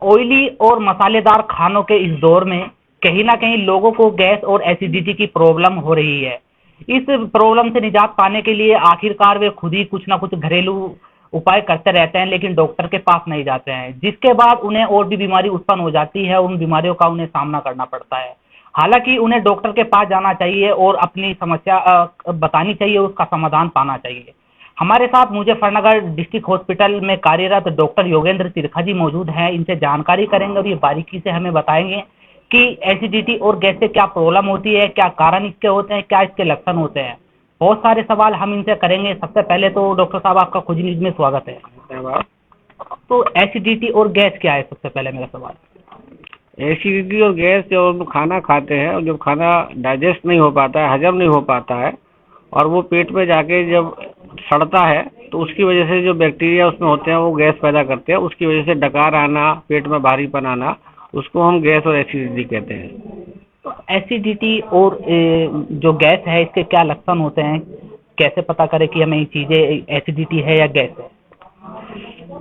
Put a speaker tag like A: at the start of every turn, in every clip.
A: Oily और मसालेदार खानों के इस दौर में कहीं ना कहीं लोगों को गैस और एसिडिटी की प्रॉब्लम हो रही है। इस प्रॉब्लम से निजात पाने के लिए आखिरकार वे खुद ही कुछ ना कुछ घरेलू उपाय करते रहते हैं, लेकिन डॉक्टर के पास नहीं जाते हैं, जिसके बाद उन्हें और भी बीमारी उत्पन्न हो जाती है। उन बीमारियों का उन्हें सामना करना पड़ता है। हालांकि उन्हें डॉक्टर के पास जाना चाहिए और अपनी समस्या बतानी चाहिए, उसका समाधान पाना चाहिए। हमारे साथ मुजफ्फरनगर डिस्ट्रिक्ट हॉस्पिटल में कार्यरत डॉक्टर योगेंद्र तिरखा जी मौजूद हैं। इनसे जानकारी करेंगे और ये बारीकी से हमें बताएंगे कि एसिडिटी और गैस से क्या प्रॉब्लम होती है, क्या कारण इसके होते हैं, क्या इसके लक्षण होते हैं। बहुत सारे सवाल हम इनसे करेंगे। सबसे पहले तो डॉक्टर साहब, आपका खुद न्यूज में स्वागत है।
B: धन्यवाद।
A: तो एसिडिटी और गैस क्या है, सबसे पहले मेरा सवाल।
B: एसिडिटी और गैस जब हम खाना खाते हैं और जब खाना डाइजेस्ट नहीं हो पाता है, हजम नहीं हो पाता है और वो पेट में जाके जब सड़ता है तो उसकी वजह से जो बैक्टीरिया उसमें होते हैं वो गैस पैदा करते हैं। उसकी वजह से डकार आना, पेट में भारीपन आना, उसको हम गैस और एसिडिटी कहते हैं।
A: तो एसिडिटी और जो गैस है, इसके क्या लक्षण होते हैं? कैसे पता करें कि हमें ये चीजें एसिडिटी है या गैस है?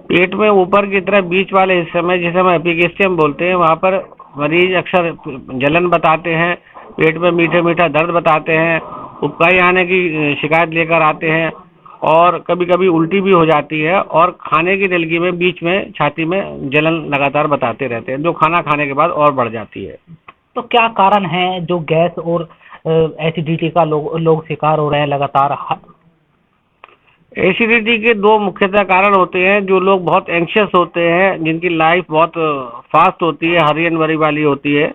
B: पेट में ऊपर की तरफ बीच वाले हिस्से में, जिसे हम एपिगेस्ट्रियम बोलते हैं, वहाँ पर मरीज अक्सर जलन बताते हैं, पेट में मीठा मीठा दर्द बताते हैं, उबकाई आने की शिकायत लेकर आते हैं और कभी कभी उल्टी भी हो जाती है और खाने की नलकी में बीच में छाती में जलन लगातार बताते रहते हैं, जो खाना खाने के बाद और बढ़ जाती है।
A: तो क्या कारण है जो गैस और एसिडिटी का लोग शिकार हो रहे हैं लगातार?
B: एसिडिटी के दो मुख्यतः कारण होते हैं। जो लोग बहुत एंग्शियस होते हैं, जिनकी लाइफ बहुत फास्ट होती है, हरी एंड वरी वाली होती है,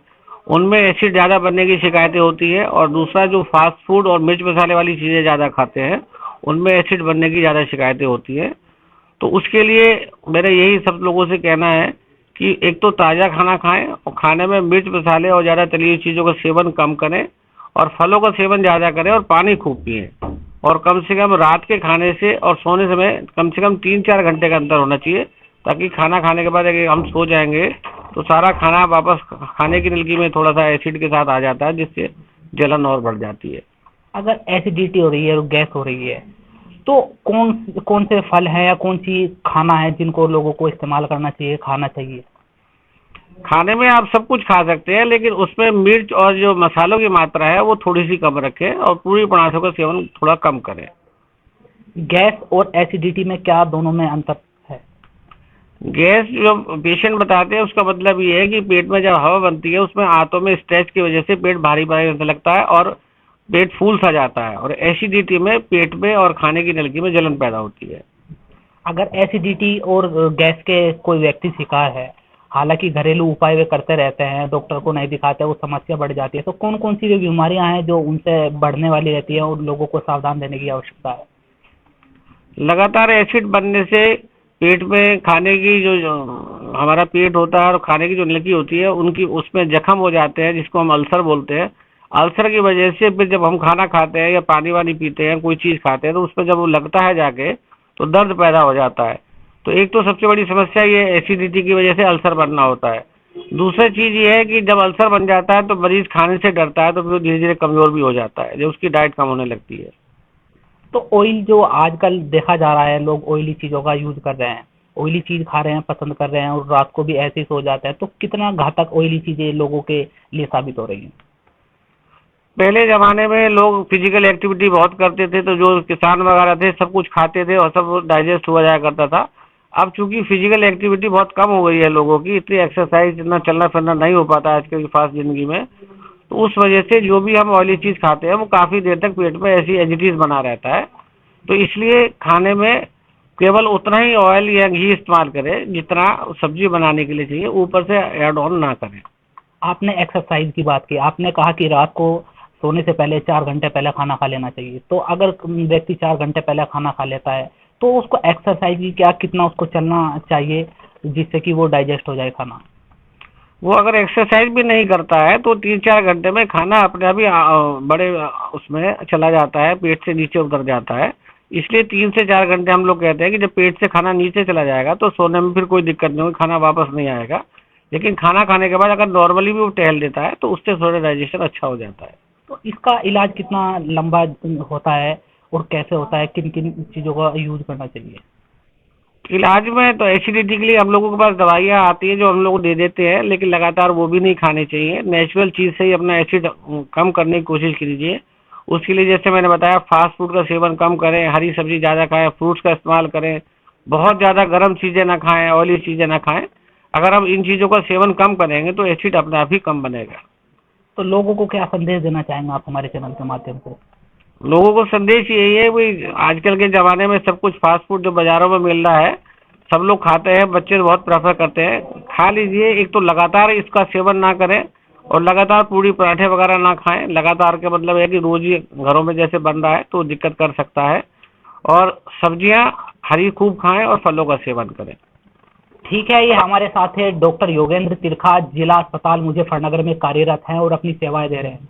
B: उनमें एसिड ज़्यादा बनने की शिकायतें होती है। और दूसरा, जो फास्ट फूड और मिर्च मसाले वाली चीज़ें ज़्यादा खाते हैं, उनमें एसिड बनने की ज़्यादा शिकायतें होती हैं। तो उसके लिए मेरा यही सब लोगों से कहना है कि एक तो ताज़ा खाना खाएं और खाने में मिर्च मसाले और ज़्यादा तली हुई चीज़ों का सेवन कम करें और फलों का सेवन ज़्यादा करें और पानी खूब पिएं। और कम से कम रात के खाने से और सोने समय कम से कम 3-4 घंटे का अंतर होना चाहिए, ताकि खाना खाने के बाद अगर हम सो जाएंगे तो सारा खाना वापस खाने की नलकी में थोड़ा सा एसिड के साथ आ जाता है, जिससे जलन और बढ़ जाती है।
A: अगर एसिडिटी हो रही है और गैस हो रही है, तो कौन कौन से फल हैं या कौन सी खाना है जिनको लोगों को इस्तेमाल करना चाहिए, खाना चाहिए?
B: खाने में आप सब कुछ खा सकते हैं, लेकिन उसमें मिर्च और जो मसालों की मात्रा है वो थोड़ी सी कम रखें और पूरी पराठों का सेवन थोड़ा कम करें।
A: गैस और एसिडिटी में क्या दोनों में अंतर है?
B: गैस जो पेशेंट बताते हैं उसका मतलब ये है कि पेट में जब हवा बनती है उसमें आंतों में स्ट्रेच की वजह से पेट भारी भारी लगने लगता है और पेट फूल सा जाता है। और एसिडिटी में पेट में और खाने की नलकी में जलन पैदा होती है।
A: अगर एसिडिटी और गैस के कोई व्यक्ति शिकार है, हालांकि घरेलू उपाय वे करते रहते हैं, डॉक्टर को नहीं दिखाते, वो समस्या बढ़ जाती है, तो कौन कौन सी वे बीमारियां हैं जो उनसे बढ़ने वाली रहती है और लोगों को सावधान रहने की आवश्यकता है?
B: लगातार एसिड बनने से पेट में खाने की जो हमारा पेट होता है और खाने की जो नलकी होती है उनकी उसमें जख्म हो जाते हैं, जिसको हम अल्सर बोलते हैं। अल्सर की वजह से फिर जब हम खाना खाते हैं या पानी वानी पीते हैं, कोई चीज़ खाते हैं, तो उसमें जब वो लगता है जाके तो दर्द पैदा हो जाता है। तो एक तो सबसे बड़ी समस्या ये एसिडिटी की वजह से अल्सर बनना होता है। दूसरी चीज़ ये है कि जब अल्सर बन जाता है तो मरीज खाने से डरता है, तो फिर धीरे धीरे कमज़ोर भी हो जाता है जब उसकी डाइट कम होने लगती है।
A: तो ऑयल जो आजकल देखा जा रहा है, लोग ऑयली चीज़ों का यूज कर रहे हैं, ऑयली चीज़ खा रहे हैं, पसंद कर रहे हैं और रात को भी ऐसे ही सो जाते हैं, तो कितना घातक ऑयली चीज़ें लोगों के लिए साबित हो रही हैं?
B: पहले ज़माने में लोग फिजिकल एक्टिविटी बहुत करते थे, तो जो किसान वगैरह थे सब कुछ खाते थे और सब डाइजेस्ट हुआ जाया करता था। अब चूंकि फिजिकल एक्टिविटी बहुत कम हो गई है लोगों की, इतनी एक्सरसाइज, इतना चलना फिरना नहीं हो पाता आजकल की फास्ट जिंदगी में, तो उस वजह से जो भी हम ऑयली चीज़ खाते हैं वो काफ़ी देर तक पेट में ऐसी एजिटीज बना रहता है। तो इसलिए खाने में केवल उतना ही ऑयल या घी इस्तेमाल करें जितना सब्जी बनाने के लिए चाहिए, ऊपर से ऐड ऑन ना करें।
A: आपने एक्सरसाइज की बात की, आपने कहा कि रात को सोने से पहले 4 घंटे पहले खाना खा लेना चाहिए। तो अगर व्यक्ति 4 घंटे पहले खाना खा लेता है, तो उसको एक्सरसाइज की क्या, कितना उसको चलना चाहिए जिससे कि वो डाइजेस्ट हो जाए खाना?
B: वो अगर एक्सरसाइज भी नहीं करता है तो 3-4 घंटे में खाना अपने आप ही बड़े उसमें चला जाता है, पेट से नीचे उतर जाता है। इसलिए 3 से 4 घंटे हम लोग कहते हैं कि जब पेट से खाना नीचे चला जाएगा तो सोने में फिर कोई दिक्कत नहीं होगी, खाना वापस नहीं आएगा। लेकिन खाना खाने के बाद अगर नॉर्मली भी वो टहल देता है तो उससे थोड़ा डाइजेशन अच्छा हो जाता है।
A: तो इसका इलाज कितना लंबा होता है और कैसे होता है, किन किन चीज़ों का यूज करना चाहिए?
B: इलाज में तो एसिडिटी के लिए हम लोगों के पास दवाइयाँ आती है जो हम लोग दे देते हैं, लेकिन लगातार वो भी नहीं खानी चाहिए। नेचुरल चीज़ से ही अपना एसिड कम करने की कोशिश कीजिए। उसके लिए जैसे मैंने बताया, फास्ट फूड का सेवन कम करें, हरी सब्जी ज़्यादा खाएं, फ्रूट्स का इस्तेमाल करें, बहुत ज़्यादा गर्म चीज़ें ना खाएं, ऑयली चीज़ें ना खाएं। अगर हम इन चीज़ों का सेवन कम करेंगे तो एसिड अपने आप ही कम बनेगा।
A: तो लोगों को क्या संदेश देना चाहेंगे आप हमारे चैनल के माध्यम से?
B: लोगों को संदेश यही है, वही आजकल के ज़माने में सब कुछ फास्ट फूड जो बाज़ारों में मिल रहा है, सब लोग खाते हैं, बच्चे तो बहुत प्रेफर करते हैं। खा लीजिए, एक तो लगातार इसका सेवन ना करें और लगातार पूड़ी पराठे वगैरह ना खाएं। लगातार के मतलब है कि रोज ही घरों में जैसे बन रहा है तो दिक्कत कर सकता है। और सब्जियां हरी खूब खाएं और फलों का सेवन करें।
A: ठीक है, ये हमारे साथ है डॉक्टर योगेंद्र तिरखा, जिला अस्पताल मुजफ्फरनगर में कार्यरत हैं और अपनी सेवाएं दे रहे हैं।